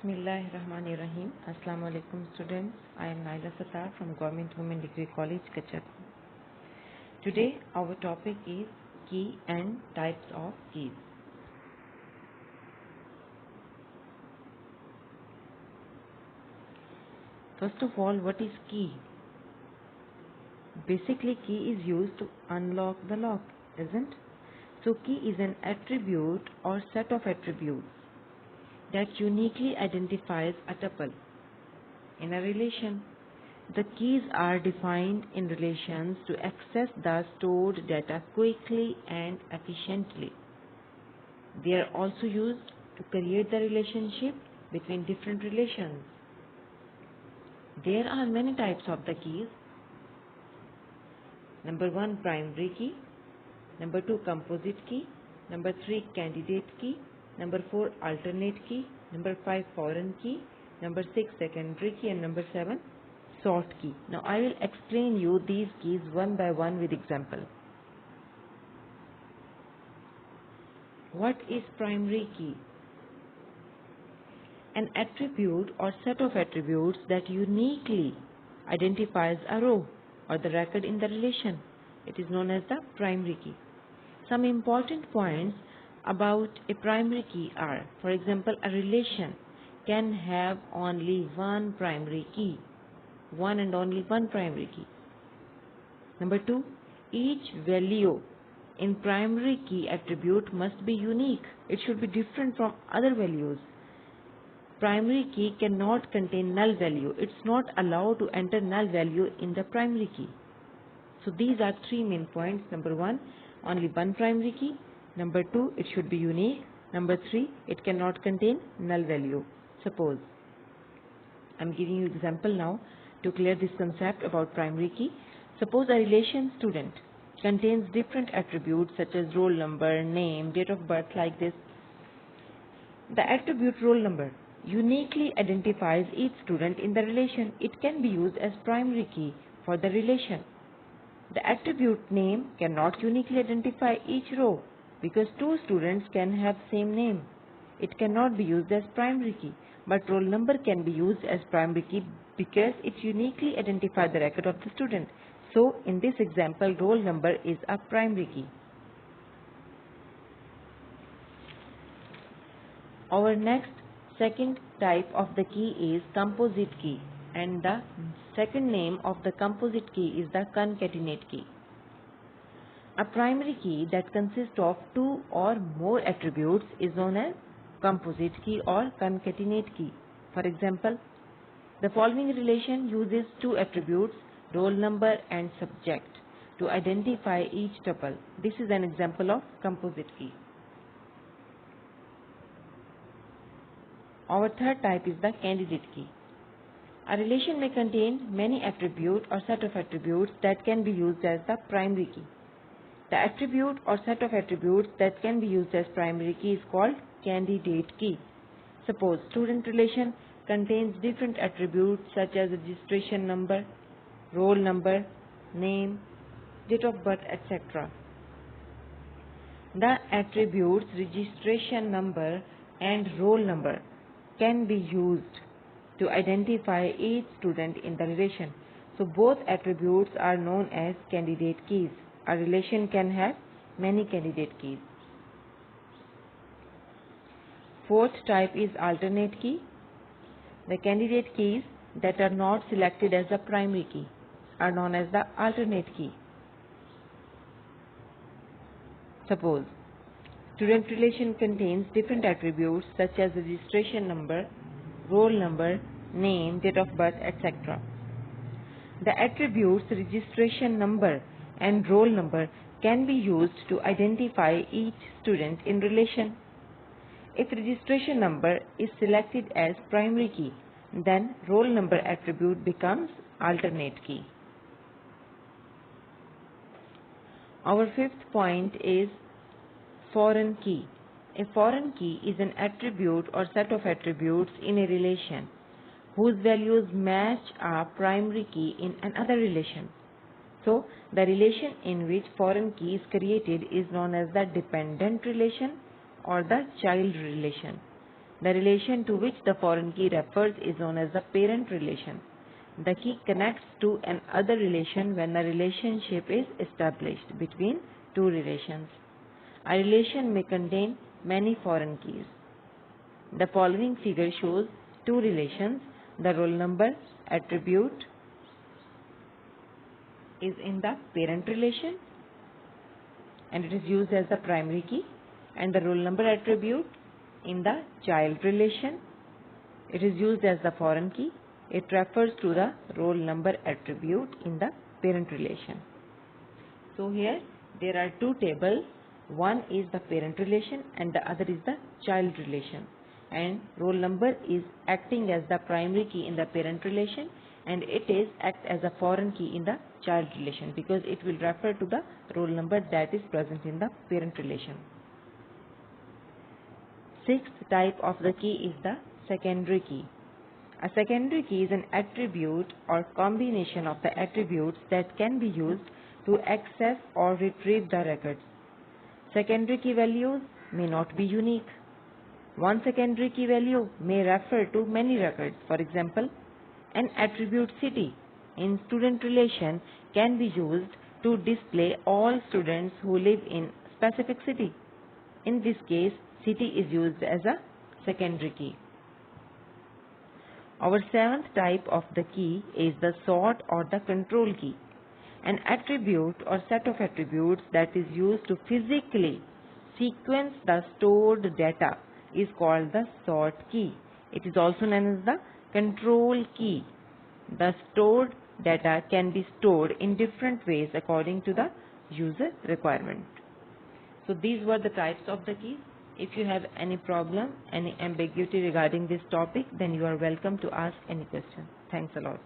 Bismillahirrahmanirrahim. Assalamu alaikum students. I am Naila Sattar from Government Women Degree College, Kachar. Today our topic is key and types of keys. First of all, what is key? Basically, key is used to unlock the lock, isn't? So key is an attribute or set of attributes that uniquely identifies a tuple. In a relation, the keys are defined in relations to access the stored data quickly and efficiently. They are also used to create the relationship between different relations. There are many types of the keys. Number 1, primary key. Number 2, composite key. Number 3, candidate key. Number 4, alternate key. Number 5, foreign key. Number 6, secondary key. And number 7, sort key. Now I will explain you these keys one by one with example. What is primary key? An attribute or set of attributes that uniquely identifies a row or the record in the relation. It is known as the primary key. Some important points about a primary key are, for example, a relation can have only one primary key, one and only one primary key. Number 2, each value in primary key attribute must be unique. It should be different from other values. Primary key cannot contain null value. It's not allowed to enter null value in the primary key. So these are three main points. Number 1, only one primary key. Number 2, it should be unique. Number 3, it cannot contain null value. Suppose, I'm giving you example now to clear this concept about primary key. Suppose a relation student contains different attributes such as roll number, name, date of birth, like this. The attribute roll number uniquely identifies each student in the relation. It can be used as primary key for the relation. The attribute name cannot uniquely identify each row because two students can have same name. It cannot be used as primary key, but roll number can be used as primary key because it uniquely identifies the record of the student. So in this example, roll number is a primary key. Our next second type of the key is composite key, and the second name of the composite key is the concatenate key. A primary key that consists of two or more attributes is known as composite key or concatenate key. For example, the following relation uses two attributes, roll number and subject, to identify each tuple. This is an example of composite key. Our third type is the candidate key. A relation may contain many attributes or set of attributes that can be used as the primary key. The attribute or set of attributes that can be used as primary key is called candidate key. Suppose student relation contains different attributes such as registration number, roll number, name, date of birth, etc. The attributes registration number and roll number can be used to identify each student in the relation. So both attributes are known as candidate keys. A relation can have many candidate keys. Fourth type is alternate key. The candidate keys that are not selected as the primary key are known as the alternate key. Suppose student relation contains different attributes such as registration number, roll number, name, date of birth, etc. The attributes registration number and roll number can be used to identify each student in relation. If registration number is selected as primary key, then roll number attribute becomes alternate key. Our fifth point is foreign key. A foreign key is an attribute or set of attributes in a relation whose values match a primary key in another relation. So, the relation in which foreign key is created is known as the dependent relation or the child relation. The relation to which the foreign key refers is known as the parent relation. The key connects to another relation when a relationship is established between two relations. A relation may contain many foreign keys. The following figure shows two relations. The roll number attribute is in the parent relation and it is used as the primary key, and the roll number attribute in the child relation. It is used as the foreign key. It refers to the roll number attribute in the parent relation. So here there are two tables. One is the parent relation and the other is the child relation. And roll number is acting as the primary key in the parent relation, and it is act as a foreign key in the child relation because it will refer to the roll number that is present in the parent relation. Sixth type of the key is the secondary key. A secondary key is an attribute or combination of the attributes that can be used to access or retrieve the records. Secondary key values may not be unique. One secondary key value may refer to many records. For example, an attribute city in student relation can be used to display all students who live in specific city. In this case, city is used as a secondary key. Our seventh type of the key is the sort or the control key. An attribute or set of attributes that is used to physically sequence the stored data is called the sort key. It is also known as the control key. The stored data can be stored in different ways according to the user requirement. So these were the types of the keys. If you have any problem, any ambiguity regarding this topic, then you are welcome to ask any question. Thanks a lot.